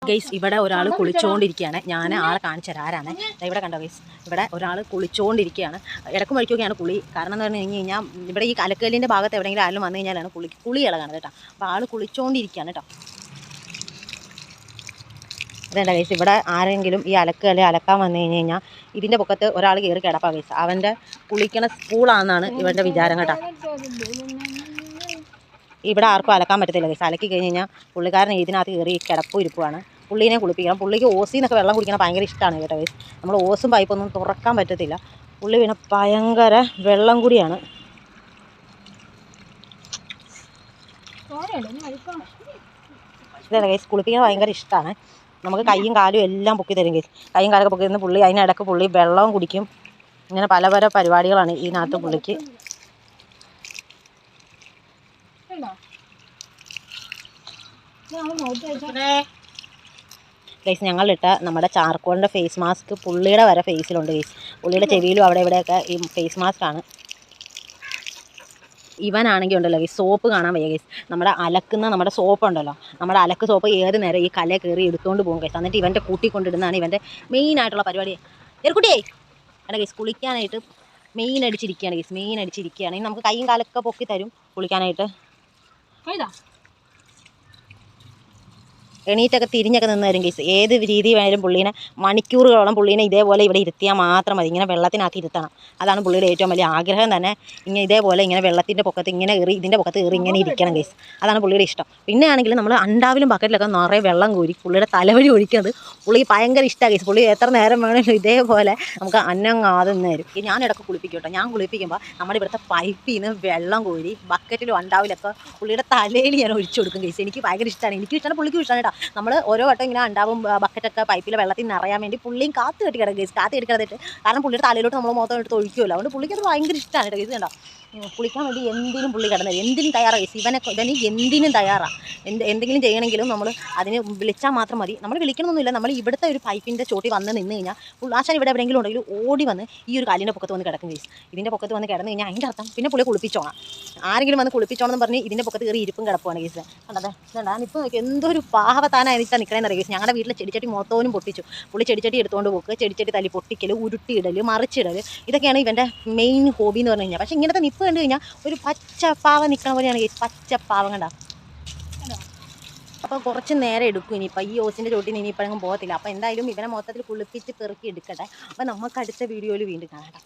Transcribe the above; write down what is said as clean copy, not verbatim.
Guys ഇവിടെ ഒരാൾ കുളിച്ചുകൊണ്ടിരിക്കുകയാണ്. ഞാൻ ആളെ കാണിച്ചു തരാം ആരാണ്. ഇവിടെ കണ്ടോ ഗൈസ്, ഇവിടെ ഒരാൾ കുളിച്ചുകൊണ്ടിരിക്കുകയാണ്. ഇടക്കും വഴിക്കൊക്കെയാണ് കുളി. കാരണം എന്ന് പറഞ്ഞു കഴിഞ്ഞാൽ ഇവിടെ ഈ അലക്കലിൻ്റെ ഭാഗത്ത് എവിടെയെങ്കിലും ആരും വന്നു കഴിഞ്ഞാലാണ് കുളി ഇളകാണ് കേട്ടോ. അപ്പോൾ ആൾ കുളിച്ചുകൊണ്ടിരിക്കുകയാണ് കേട്ടോ. ഇതേണ്ട ഗൈസ്, ഇവിടെ ആരെങ്കിലും ഈ അലക്കാൻ വന്നു കഴിഞ്ഞാൽ ഇതിൻ്റെ പൊക്കത്ത് ഒരാൾ കയറി കിടപ്പാ ഗൈസ്. അവൻ്റെ കുളിക്കണ സ്കൂളാണെന്നാണ് ഇവൻ്റെ വിചാരം കേട്ടോ. ഇവിടെ ആർക്കും അലക്കാൻ പറ്റത്തില്ല ഗൈസ്. അലക്കി കഴിഞ്ഞ് കഴിഞ്ഞാൽ പുള്ളിക്കാരൻ ഇതിനകത്ത് കയറി കിടപ്പും ഇരിപ്പുവാണ്. പുള്ളീനെ കുളിപ്പിക്കണം. പുള്ളിക്ക് ഓസിന്നൊക്കെ വെള്ളം കുടിക്കണം ഭയങ്കര ഇഷ്ടമാണ് കേട്ടോ ഗൈസ്. നമ്മൾ ഓസും പൈപ്പൊന്നും തുറക്കാൻ പറ്റത്തില്ല. പുള്ളി പിന്നെ ഭയങ്കര വെള്ളം കൂടിയാണ്. ഇതല്ല ഗൈസ്, കുളിപ്പിക്കാൻ ഭയങ്കര ഇഷ്ടമാണ്. നമുക്ക് കൈയും കാലും എല്ലാം പൊക്കി തരും ഗൈസ്. കൈയും കാലൊക്കെ പൊക്കി തരുന്ന പുള്ളി അതിനിടയ്ക്ക് പുള്ളി വെള്ളവും കുടിക്കും. ഇങ്ങനെ പല പല പരിപാടികളാണ് ഇതിനകത്ത് പുള്ളിക്ക്. ഗൈസ്, ഞങ്ങളിട്ട നമ്മുടെ ചാർക്കോളിൻ്റെ ഫേസ് മാസ്ക് പുള്ളിയുടെ വരെ ഫേസിലുണ്ട് ഗൈസ്. പുള്ളിയുടെ ചെവിയിലും അവിടെ ഇവിടെയൊക്കെ ഈ ഫേസ് മാസ്ക് ആണ്. ഇവനാണെങ്കിൽ ഉണ്ടല്ലോ ഗൈസ്, സോപ്പ് കാണാൻ വയ്യ ഗൈസ്. നമ്മുടെ സോപ്പ് ഉണ്ടല്ലോ, നമ്മുടെ അലക്ക് സോപ്പ് ഏത് നേരം ഈ കലയെ കയറി എടുത്തുകൊണ്ട് പോകും ഗൈസ്. എന്നിട്ട് ഇവൻ്റെ കൂട്ടിക്കൊണ്ടിടുന്നതാണ് ഇവൻ്റെ മെയിനായിട്ടുള്ള പരിപാടി. എർക്കുട്ടിയേ അല്ല ഗൈസ്, കുളിക്കാനായിട്ട് മെയിൻ അടിച്ചിരിക്കുകയാണ് ഗൈസ്. ഇനി നമുക്ക് കൈയും കാലൊക്കെ പൊക്കി തരും കുളിക്കാനായിട്ട്. എണീറ്റൊക്കെ തിരിഞ്ഞൊക്കെ നിന്ന് തരും ഗൈസ്. ഏത് രീതി വേണേലും പുള്ളീനെ മണിക്കൂറുകളോളം പുള്ളീനെ ഇതേപോലെ ഇവിടെ ഇരുത്തിയാൽ മാത്രം മതി. ഇങ്ങനെ വെള്ളത്തിനകത്ത് ഇരുത്തണം. അതാണ് പുള്ളിയുടെ ഏറ്റവും വലിയ ആഗ്രഹം തന്നെ. ഇങ്ങനെ വെള്ളത്തിൻ്റെ പൊക്കത്ത് ഇങ്ങനെ കയറി ഇതിൻ്റെ പൊക്കത്ത് കയറി ഇങ്ങനെ ഇരിക്കണം ഗൈസ്. അതാണ് പുള്ളിയുടെ ഇഷ്ടം. പിന്നെ ആണെങ്കിൽ നമ്മൾ അണ്ടാവിലും ബക്കറ്റിലൊക്കെ നിറയെ വെള്ളം കോരി പുള്ളിയുടെ തലവഴി ഒഴിക്കുന്നത് പുള്ളിക്ക് ഭയങ്കര ഇഷ്ടമാണ് ഗൈസ്. പുള്ളി എത്ര നേരം വേണമെങ്കിലും ഇതേപോലെ നമുക്ക് അന്നങ്ങാതെന്ന് തരും. ഞാൻ ഇടയ്ക്ക് കുളിപ്പിക്കും കേട്ടോ. ഞാൻ കുളിപ്പിക്കുമ്പോൾ നമ്മുടെ ഇവിടുത്തെ പൈപ്പിൽ നിന്ന് വെള്ളം കോരി ബക്കറ്റിലും അണ്ടാവിലൊക്കെ പുള്ളിയുടെ തലയിൽ ഞാൻ ഒഴിച്ചു കൊടുക്കും ഗൈസ്. എനിക്ക് ഭയങ്കര ഇഷ്ടമാണ്. എനിക്കും ഇഷ്ടമാണ്, പുള്ളിക്കും ഇഷ്ടമാണ് കേട്ടോ. നമ്മൾ ഓരോ വട്ടം ഇങ്ങനെ ഉണ്ടാവും ബക്കറ്റൊക്കെ പൈപ്പിലെ വെള്ളത്തിൽ നിറയാൻ വേണ്ടി പുള്ളിയും കാത്തു കെട്ടി കിടക്കും ഗൈസ്. കാത്തു കെട്ടി കിടന്നിട്ട് കാരണം പുള്ളിയുടെ തലയിലോട്ട് നമ്മൾ മൊത്തം എടുത്ത് ഒഴിക്കുമല്ലോ. അതുകൊണ്ട് പുള്ളിക്ക് അത് ഭയങ്കര ഇഷ്ടമാണ് കേട്ടോ ഗൈസ്. കണ്ടോ, കുളിക്കാൻ വേണ്ടി എന്തിനും പുള്ളി കിടന്നത്, എന്തിനും തയ്യാറാണ് ഗൈസ്. ഇവന് എന്തിനും തയ്യാറാണ്. എന്തെങ്കിലും ചെയ്യണമെങ്കിലും നമ്മൾ അതിന് വിളിച്ചാൽ മാത്രം മതി. നമ്മൾ വിളിക്കണമെന്നൊന്നുമില്ല. നമ്മൾ ഇവിടുത്തെ ഒരു പൈപ്പിൻ്റെ ചോട്ടി വന്ന് നിന്ന് കഴിഞ്ഞാൽ ആശാൻ ഇവിടെ എവിടെയെങ്കിലും ഉണ്ടെങ്കിൽ ഓടി വന്ന് ഈ ഒരു കാലിൻ്റെ പൊക്കത്ത് വന്ന് കിടക്കും ഗൈസ്. ഇതിൻ്റെ പൊക്കത്ത് വന്ന് കിടന്ന് കഴിഞ്ഞാൽ അതിൻ്റെ അർത്ഥം പിന്നെ പുള്ളി കുളിപ്പിച്ചോണം. ആരെങ്കിലും വന്ന് കുളിപ്പിച്ചോണം എന്ന് പറഞ്ഞ് ഇതിൻ്റെ പൊക്കത്ത് കയറി ഇരിപ്പും കിടപ്പുവാണ് ഗൈസ്. കണ്ടത് ഞാനിപ്പോൾ നോക്കി എന്തൊരു പാവത്താനായിരിക്കും നിൽക്കണമെന്ന് അറിയാം ഗൈസ്. ഞങ്ങളുടെ വീട്ടിലെ ചെടിച്ചട്ടി മൊത്തവും പൊട്ടിച്ചു. പുള്ളി ചെടിച്ചട്ടി എടുത്തുകൊണ്ട് പോക്ക്, ചെടിച്ചട്ടി തല്ലി പൊട്ടിക്കൽ, ഉരുട്ടിയിടൽ, മറിച്ചിടൽ, ഇതൊക്കെയാണ് ഇവൻ്റെ മെയിൻ ഹോബി എന്ന് പറഞ്ഞു കഴിഞ്ഞാൽ. പക്ഷേ ഇങ്ങനത്തെ നിപ്പ് കണ്ടു കഴിഞ്ഞാൽ ഒരു പച്ചപ്പാവ നിൽക്കണ പോലെയാണ് ഗൈസ്. പച്ചപ്പാവം കണ്ട. അപ്പോൾ കുറച്ച് നേരം എടുക്കും ഇനിയിപ്പോൾ ഈ ഓസിൻ്റെ ചോട്ടിന് ഇനിയിപ്പോഴെങ്കിലും പോകത്തില്ല. അപ്പോൾ എന്തായാലും ഇവനെ മൊത്തത്തിൽ കുളിപ്പിച്ച് പെറുക്കി എടുക്കട്ടെ. അപ്പോൾ നമുക്ക് അടുത്ത വീഡിയോയിൽ വീണ്ടും കാണാം.